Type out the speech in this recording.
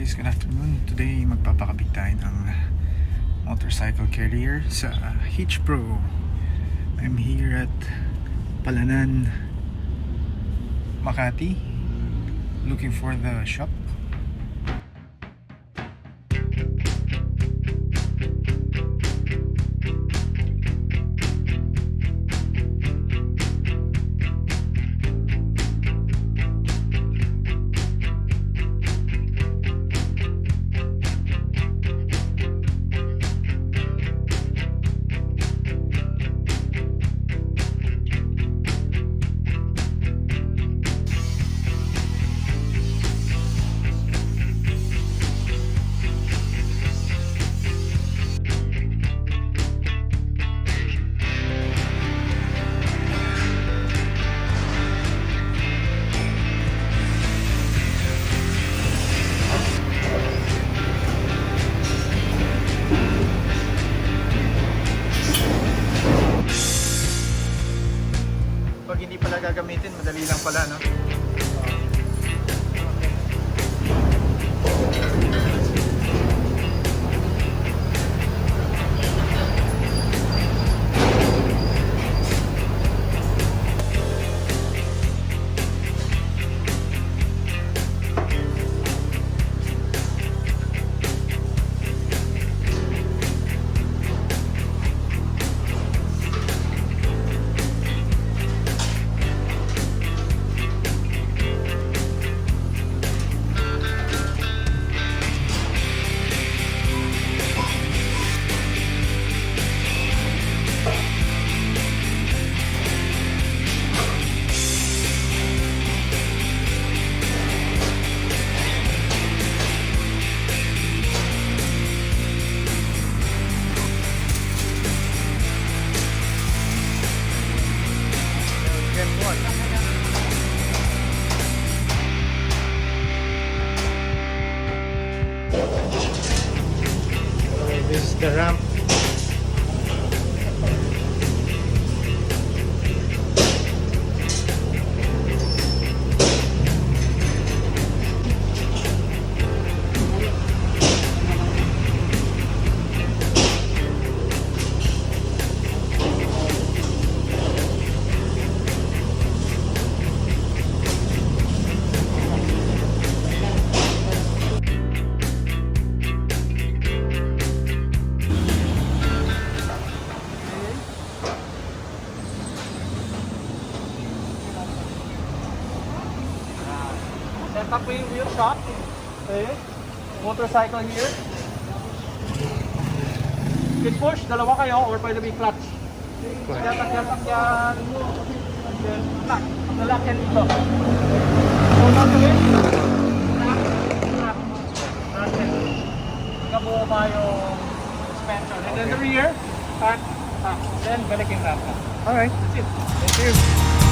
guys, good afternoon. Today magpapakabit tayo ng motorcycle carrier sa Hitch Pro. I'm here at Palanan, Makati, looking for the shop. Pag hindi pala gagamitin, madali lang pala, no? This is the ramp. Set up yung wheel shot. Okay. Motorcycle here. Can push, dalawa kayo, or pwede may clutch. Yatak-yatak yan. Then, lock. Lock yan dito. So, gagawin. Lock. Kababa yung suspension. And then the rear, back. Then, balik yung ramp. Alright. That's it. Thank you.